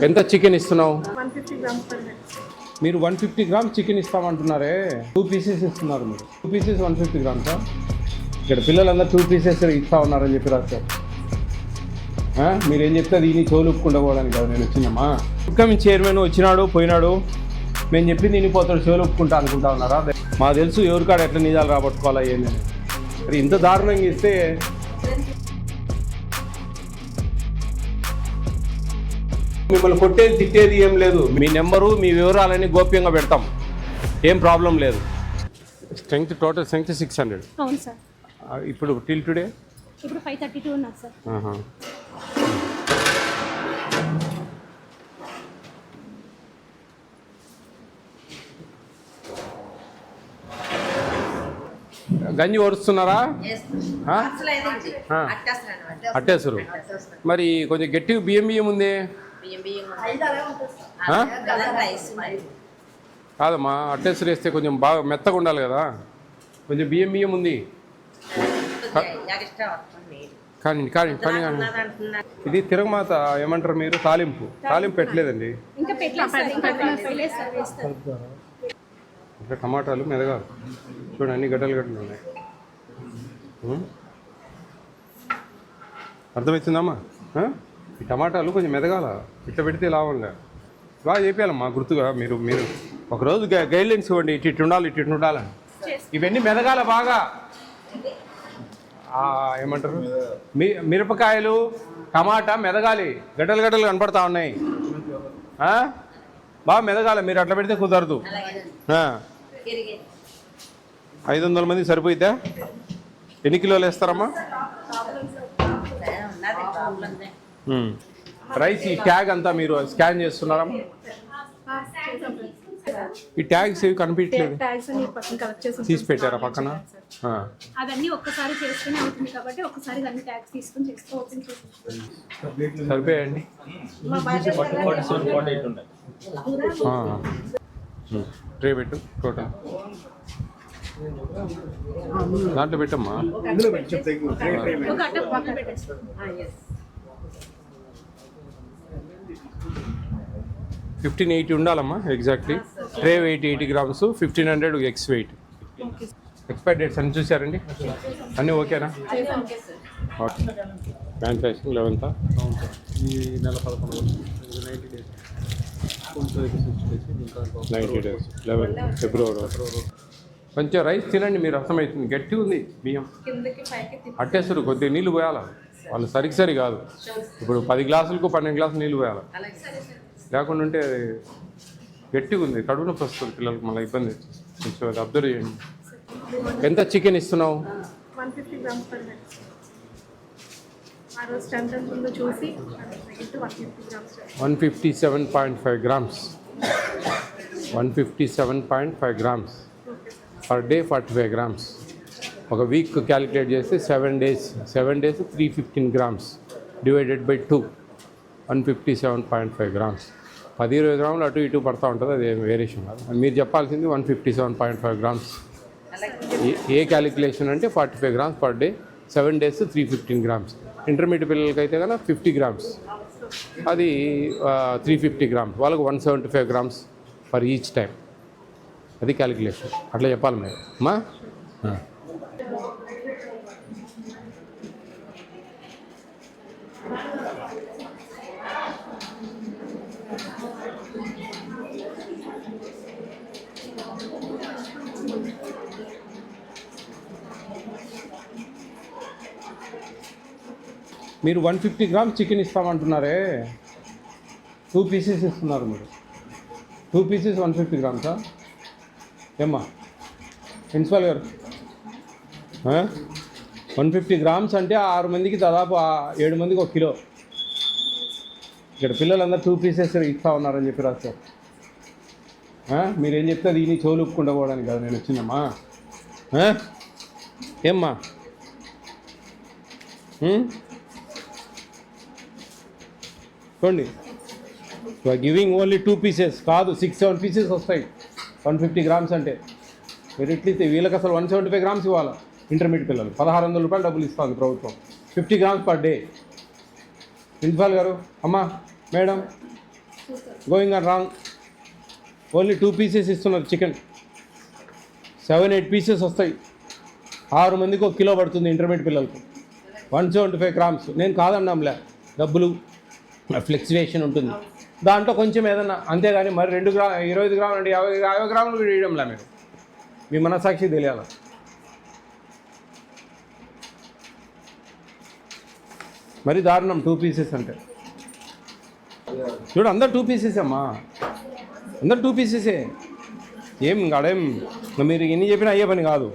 ఎంత చికెన్ ఇస్తున్నావు? 150 grams per head. మీరు 150 గ్రామ్స్ చికెన్ ఇస్తామంటున్నారే, 2 పీసెస్ ఇస్తున్నారు మీరు. 2 పీసెస్ 150 గ్రామ్సా? ఇక్కడ పిల్లలందరూ 2 పీసెస్ ఇస్తా ఉన్నారని చెప్పి రాస్తారు. మీరేం చెప్తే దీన్ని చోలుపుకుండా పోవడానికి కదా నేను వచ్చిందమ్మా. ఇన్కమింగ్ చైర్మన్ వచ్చినాడు పోయినాడు, మేము చెప్పింది వినిపోతాడు, చోలుపుకుంటా అనుకుంటా ఉన్నారా? మాకు తెలుసు ఎవరికాడ ఎట్లా నిజాలు రాబట్టుకోవాలా ఏందని. మరి ఇంత దారుణంగా ఇస్తే మిమ్మల్ని కొట్టేది తిట్టేది ఏం లేదు. మీ నెంబరు మీ వివరాలన్నీ గోప్యంగా పెడతాం, ఏం ప్రాబ్లం లేదు. Strength total strength 600. అవును సార్. ఇప్పుడు టిల్ టుడే ఇప్పుడు 532 ఉన్నారు సార్. గంజి ఓడుస్తున్నారా? అట్టేసరు. మరి కొంచెం గట్టిగా బియ్యం ఉంది కాదమ్మా, అట్టేసరు వేస్తే కొంచెం బాగా మెత్తగా ఉండాలి కదా. కొంచెం బియ్యం ఉంది కానీ కానీ కానీ ఇది తిరగమాత ఏమంటారు మీరు? తాలింపు పెట్టలేదండి. ఇంకా టమాటాలు మెదగాలి చూడండి, అన్ని గడ్డలు ఉన్నాయి. అర్థమవుతుందమ్మా? ఈ టమాటాలు కొంచెం మెదగాల, ఇట్లా పెడితే లాభంగా బాగా చెప్పాలమ్మా గుర్తుగా. మీరు ఒకరోజు గైడ్లైన్స్ ఇవ్వండి, ఇటు ఉండాలని. ఇవన్నీ మెదగాల బాగా. ఏమంటారు, మిరపకాయలు టమాటా మెదగాలి, గడ్డలు కనపడతా ఉన్నాయి. బాగా మెదగాలి, మీరు అట్లా పెడితే కుదరదు. 500 మంది సరిపోయిద్దా? ఎన్ని కిలోలు వేస్తారమ్మా? రైస్ ఈ ట్యాగ్ అంతా మీరు స్కాన్ చేస్తున్నారమ్మా? ఈ ట్యాగ్స్ ఏవి కనిపించలేదు, తీసి పెట్టారా పక్కన? అవన్నీ ఒక్కసారి చేస్తేనే అవుతుంది కాబట్టి ఒక్కసారి అన్ని ట్యాగ్స్ తీసుకొని చేసుకోవచ్చు. సరిపోయండి. ట్రే పెట్టు, టోటల్ దాంట్లో పెట్టమ్మా. 1580 ఉండాలమ్మా exactly. Tray weight 80 grams, 1500 eggs weight. Expire dates అన్ని చూసారండి? అన్నీ ఓకేనా? ఓకే. మ్యానుఫ్యాక్చరింగ్ 11th ఈ నెల 11 90 days 11 ఫిబ్రవరి. కొంచెం రైస్ తినండి, మీరు అర్థమవుతుంది. గట్టిగా ఉంది బియ్యం. అట్టేస్తారు, కొద్దిగా నీళ్ళు పోయాలా, వాళ్ళు సరి కాదు. ఇప్పుడు 10 గ్లాసులకు 12 గ్లాసులు నీళ్ళు పోయాలి, లేకుండా ఉంటే గట్టిగా ఉంది. కడుపు నొప్పి వస్తుంది పిల్లలకు, మళ్ళీ ఇబ్బంది. కొంచెం అది అబ్జర్వ్ చేయండి. ఎంత చికెన్ ఇస్తున్నావు? 150 grams per head. ఆ రోజు స్ట్రెంత్ ఎంత ఉందో చూసి 157.5 grams. 157.5 grams per day 45 grams. ఒక వీక్ క్యాలిక్యులేట్ చేస్తే 7 days 315 grams divided by 2 157.5 grams. 10-20 గ్రాములు అటు ఇటు పడతా ఉంటుంది, అది వేరియేషన్ కాదు. మీరు చెప్పాల్సింది 157.5 grams. ఏ క్యాలిక్యులేషన్ అంటే 45 grams per day, 7 days 315 grams. Intermediate పిల్లలకి అయితే కనుక 50 grams, అది 350 grams. వాళ్ళకు 175 grams ఫర్ ఈచ్ టైం. అది క్యాలిక్యులేషన్. అట్లా చెప్పాలి మీరు అమ్మా. మీరు 150 grams చికెన్ ఇస్తామంటున్నారే, 2 పీసెస్ ఇస్తున్నారు మీరు. 2 pieces 150 grams ఏమ్మా ప్రిన్సిపాల్ గారు? 150 grams అంటే 6 మందికి దాదాపు 7 మందికి 1 కిలో. ఇక్కడ పిల్లలందరూ 2 pieces ఇస్తా ఉన్నారని చెప్పి రాస్తారు. మీరేం చెప్తే దీన్ని చోలుపుకుండా పోవడానికి కదా నేను వచ్చిందమ్మా. ఏమ్మా చూడండి, గివింగ్ ఓన్లీ 2 pieces కాదు, 6-7 pieces వస్తాయి 150 grams అంటే. మీరు ఇట్లయితే వీళ్ళకి అసలు 175 grams ఇవ్వాలి. ఇంటర్మీడియట్ పిల్లలు 1600 రూపాయలు డబ్బులు ఇస్తుంది ప్రభుత్వం, 50 grams పర్ డే. ప్రిన్సిపాల్ గారు, అమ్మా madam going on wrong. Only 2 pieces ఇస్తున్నారు చికెన్. 7-8 పీసెస్ వస్తాయి. 6 మందికి 1 కిలో పడుతుంది ఇంటర్మీడియట్ పిల్లలకు. 175 grams. నేను కాదన్నాంలే, డబ్బులు ఫ్లెక్చువేషన్ ఉంటుంది దాంట్లో కొంచెం ఏదన్నా, అంతేగాని మరి 25 గ్రాములు అంటే 50 గ్రాములు వేయడంలే. మీరు మీ మనసాక్షి తెలియాలి. మరి దారుణం 2 పీసెస్ అంటే. చూడు అందరు 2 పీసెస్ అమ్మా, అందరు 2 పీసెసే. ఏం అడేం మీరు ఎన్ని చెప్పినా అయ్యే పని కాదు.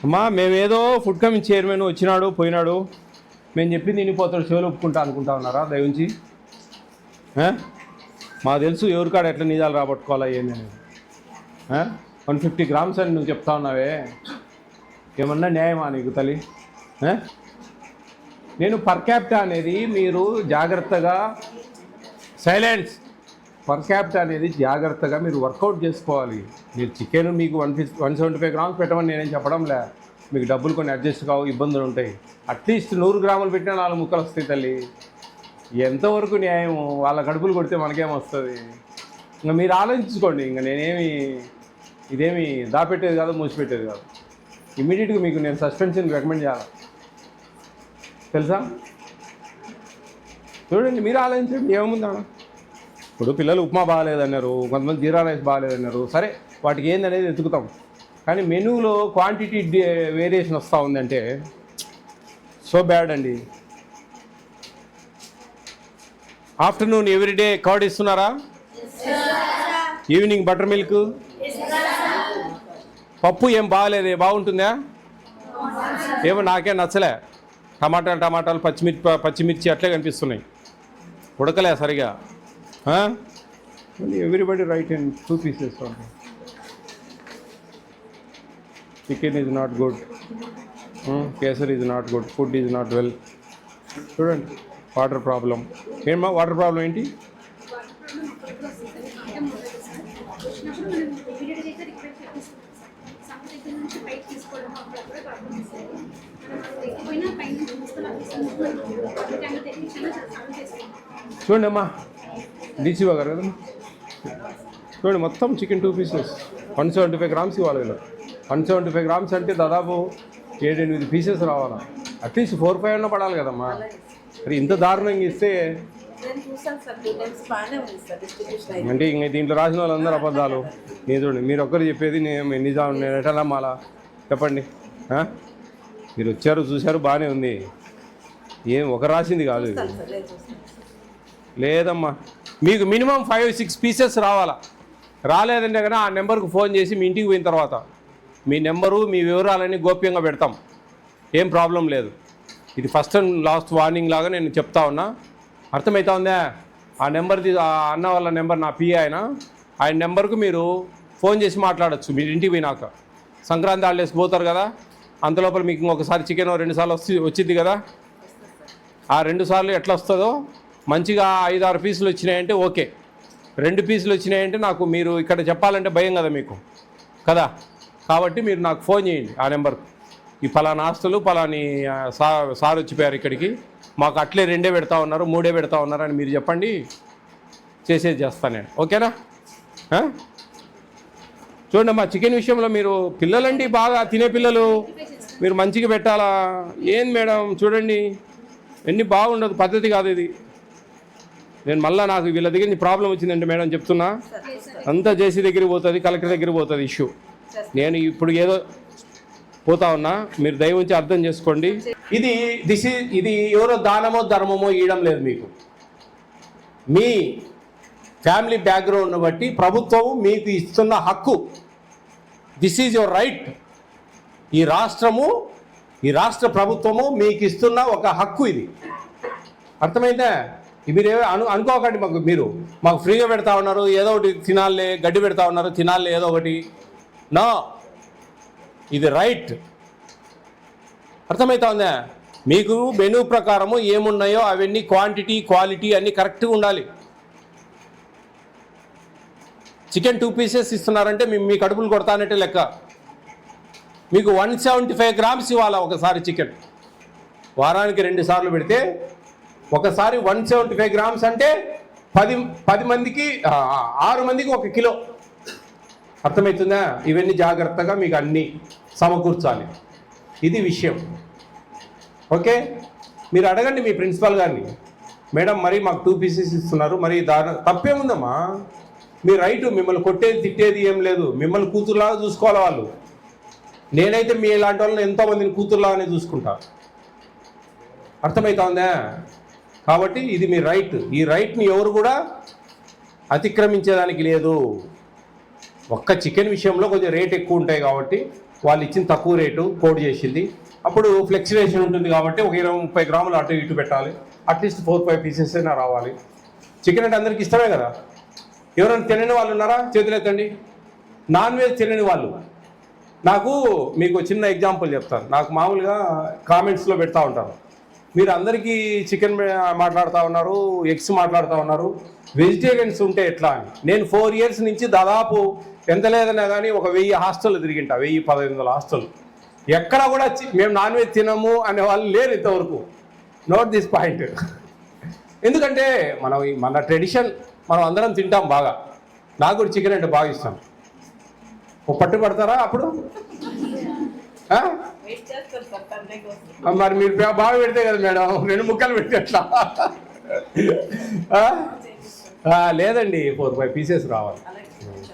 అమ్మా మేమేదో ఫుడ్ కమిటీ చైర్మన్ వచ్చినాడు పోయినాడు, మేము చెప్పింది వినిపోతాడు, చెవులు ఒప్పుకుంటా అనుకుంటా ఉన్నారా దయవుంచి? మాకు తెలుసు ఎవరికాడ ఎట్లా నిజాలు రాబట్టుకోవాలా ఏంది అనేది. 150 grams అని నువ్వు చెప్తా ఉన్నావే, ఏమన్నా న్యాయమా నీకు తల్లి? నేను పర్ క్యాపిటా అనేది మీరు జాగ్రత్తగా సైలెన్స్. పర్ క్యాపిటా అనేది జాగ్రత్తగా మీరు వర్కౌట్ చేసుకోవాలి. మీరు చికెన్ మీకు 175 grams పెట్టమని నేనేం చెప్పడంలే. మీకు డబ్బులు కొన్ని అడ్జస్ట్ కావు, ఇబ్బందులు ఉంటాయి. అట్లీస్ట్ 100 గ్రాములు పెట్టినా 4 ముక్కలు వస్తాయి తల్లి. ఎంతవరకు న్యాయము? వాళ్ళ కడుపులు కొడితే మనకేమొస్తుంది? ఇంకా మీరు ఆలోచించుకోండి. ఇంకా నేనేమి ఇదేమి దాపెట్టేది కాదు, మూసిపెట్టేది కాదు. ఇమ్మీడియట్గా మీకు నేను సస్పెన్షన్ రికమెండ్ చేయాలి, తెలుసా? చూడండి, మీరు ఆలోచించండి ఏముందా. ఇప్పుడు పిల్లలు ఉప్మా బాగాలేదన్నారు, కొంతమంది జీరా రైస్ బాగాలేదన్నారు. సరే, వాటికి ఏందనేది వెతుకుతాం. కానీ మెనూలో క్వాంటిటీ వేరియేషన్ వస్తూ ఉందంటే సో బ్యాడ్ అండి. ఆఫ్టర్నూన్ ఎవ్రీడే కర్డ్ ఇస్తున్నారా? Evening butter milk. పప్పు ఏం బాగాలేదే, బాగుంటుందా? ఏమో నాకేం నచ్చలే. టమాటాలు పచ్చిమిర్చి అట్లే కనిపిస్తున్నాయి, ఉడకలే సరిగా. Everybody right in 2 pieces. Chicken is not good, kesar is not good, food is not well. చూడండి, వాటర్ ప్రాబ్లం. ఏమమ్మా వాటర్ ప్రాబ్లం ఏంటి? చూడండి అమ్మా, డీసీఓ గారు కదా, చూడండి మొత్తం చికెన్ 2 pieces 175 grams ఇవ్వాలి వీళ్ళు. 175 grams అంటే దాదాపు 7-8 pieces రావాలా. అట్లీస్ట్ 4-5 అన్న పడాలి కదమ్మా. మరి ఇంత దారుణంగా ఇస్తే అంటే ఇంక దీంట్లో రాసిన వాళ్ళందరూ అబద్ధాలు. నేను చూడండి, మీరు ఒక్కరు చెప్పేది నేను నిజం. నేను ఎట్లా నమ్మాలా చెప్పండి? మీరు వచ్చారు చూశారు బాగానే ఉంది, ఏం ఒక రాసింది కాదు ఇది. లేదమ్మా, మీకు మినిమం 5-6 pieces రావాలా. రాలేదంటే కనుక ఆ నెంబర్కు ఫోన్ చేసి మీ ఇంటికి పోయిన తర్వాత మీ నెంబరు మీ వివరాలన్నీ గోప్యంగా పెడతాం, ఏం ప్రాబ్లం లేదు. ఇది ఫస్ట్ అండ్ లాస్ట్ వార్నింగ్ లాగా నేను చెప్తా ఉన్నా, అర్థమవుతా ఉందా? ఆ నెంబర్ది ఆ అన్న వాళ్ళ నెంబర్ నా పిఏ ఆయన నెంబర్కు మీరు ఫోన్ చేసి మాట్లాడచ్చు. మీరు ఇంటికి పోయినాక సంక్రాంతి హాలిడేస్కి పోతారు కదా, అంతలోపల మీకు ఇంకొకసారి చికెన్ 2 సార్లు వచ్చింది కదా. ఆ 2 సార్లు ఎట్లా వస్తుందో మంచిగా 5-6 పీసులు వచ్చినాయంటే ఓకే, 2 పీసులు వచ్చినాయంటే నాకు మీరు ఇక్కడ చెప్పాలంటే భయం కదా మీకు కదా. కాబట్టి మీరు నాకు ఫోన్ చేయండి ఆ నెంబర్కు, ఈ ఫలానా ఆస్తులు ఫలాని సార్ వచ్చిపోయారు ఇక్కడికి, మాకు అట్లే 2 పెడతా ఉన్నారు 3 పెడతా ఉన్నారు అని మీరు చెప్పండి, చేసేది చేస్తాను నేను. ఓకేనా? చూడండి అమ్మా, చికెన్ విషయంలో మీరు పిల్లలండి బాగా తినే పిల్లలు, మీరు మంచిగా పెట్టాలా. ఏం మేడం చూడండి, ఎన్ని బాగుండదు, పద్ధతి కాదు ఇది. నేను మళ్ళీ నాకు వీళ్ళ దగ్గర నుంచి ప్రాబ్లం వచ్చిందంటే మేడం చెప్తున్నా, అంతా జేసీ దగ్గరికి పోతుంది, కలెక్టర్ దగ్గరికి పోతుంది ఇష్యూ. నేను ఇప్పుడు ఏదో పోతా ఉన్నా, మీరు దయ ఉంచి అర్థం చేసుకోండి. ఇది ఎవరో దానమో ధర్మమో ఇవ్వడం లేదు మీకు. మీ ఫ్యామిలీ బ్యాక్గ్రౌండ్ను బట్టి ప్రభుత్వం మీకు ఇస్తున్న హక్కు. This is your right. ఈ రాష్ట్ర ప్రభుత్వము మీకు ఇస్తున్న ఒక హక్కు ఇది. అర్థమైందా? మీరు అనుకోకండి మీరు మాకు ఫ్రీగా పెడతా ఉన్నారు, ఏదో ఒకటి తినాలే, గడ్డి పెడతా ఉన్నారు తినాలే ఏదో ఒకటి. నో, ఇది రైట్. అర్థమవుతా ఉందా? మీకు మెనూ ప్రకారము ఏమున్నాయో అవన్నీ క్వాంటిటీ క్వాలిటీ అన్నీ కరెక్ట్గా ఉండాలి. చికెన్ 2 pieces ఇస్తున్నారంటే మీ కడుపులు కొడతానంటే లెక్క. మీకు 175 గ్రామ్స్ ఇవ్వాలా ఒకసారి చికెన్. వారానికి 2 సార్లు పెడితే ఒకసారి 175 గ్రామ్స్ అంటే 10 మందికి 6 మందికి 1 కిలో. అర్థమవుతుందా? ఇవన్నీ జాగ్రత్తగా మీకు అన్నీ సమకూర్చాలి. ఇది విషయం. ఓకే, మీరు అడగండి మీ ప్రిన్సిపాల్ గారిని, మేడం మరి మాకు 2 పీసెస్ ఇస్తున్నారు, మరి తప్పేముందమ్మా, మీ రైటు, మిమ్మల్ని కొట్టేది తిట్టేది ఏం లేదు, మిమ్మల్ని కూతురులాగా చూసుకోవాలి వాళ్ళు. నేనైతే మీ ఇలాంటి వాళ్ళని ఎంతోమందిని కూతురులాగానే చూసుకుంటా. అర్థమవుతుందా? కాబట్టి ఇది మీ రైట్. ఈ రైట్ని ఎవరు కూడా అతిక్రమించేదానికి లేదు. ఒక్క చికెన్ విషయంలో కొంచెం రేట్ ఎక్కువ ఉంటాయి కాబట్టి వాళ్ళు ఇచ్చిన తక్కువ రేటు కోడ్ చేసింది. అప్పుడు ఫ్లెక్చువేషన్ ఉంటుంది కాబట్టి ఒక 20-30 గ్రాములు అటు ఇటు పెట్టాలి. అట్లీస్ట్ 4-5 పీసెస్ అయినా రావాలి. చికెన్ అంటే అందరికి ఇష్టమే కదా. ఎవరైనా తినని వాళ్ళు ఉన్నారా? చేతులు ఎత్తండి. నాన్ వెజ్ తినని వాళ్ళు. మీకు చిన్న ఎగ్జాంపుల్ చెప్తాను. నాకు మామూలుగా కామెంట్స్లో పెడతా ఉంటారు, మీరు అందరికీ చికెన్ మాట్లాడుతూ ఉన్నారు, ఎగ్స్ మాట్లాడుతూ ఉన్నారు, వెజిటేరియన్స్ ఉంటే ఎట్లా అని. నేను 4 ఇయర్స్ నుంచి దాదాపు ఎంత లేదన్నా కానీ ఒక 1000 హాస్టల్ తిరిగింటా, 1000-1500 హాస్టల్. ఎక్కడ కూడా మేము నాన్ వెజ్ తినము అనే వాళ్ళు లేరు ఇంతవరకు. Note this point. ఎందుకంటే మన ట్రెడిషన్ మనం అందరం తింటాం బాగా. నాకు కూడా చికెన్ అంటే బాగా ఇష్టం. పట్టు పడతారా అప్పుడు? మరి మీరు బాగా పెడితే కదా మేడం, 2 ముక్కలు పెడితే ఎట్లా? లేదండి, 4-5 పీసెస్ రావాలి.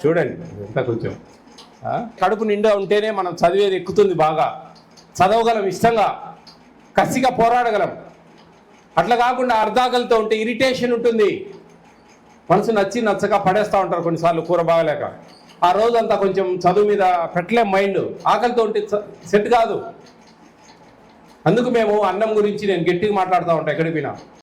చూడండి ఎంత కొంచెం కడుపు నిండా ఉంటేనే మనం చదివేది ఎక్కుతుంది, బాగా చదవగలం, ఇష్టంగా కసిగా పోరాడగలం. అట్లా కాకుండా అర్ధాకలితో ఉంటే ఇరిటేషన్ ఉంటుంది. మనసు నచ్చక పడేస్తూ ఉంటారు కొన్నిసార్లు కూర బాగలేక. ఆ రోజంతా కొంచెం చదువు మీద పెట్టలేం మైండ్. ఆకలితో ఉంటే సెట్ కాదు. అందుకు మేము అన్నం గురించి నేను గట్టిగా మాట్లాడుతూ ఉంటాను ఎక్కడికి పోయినా.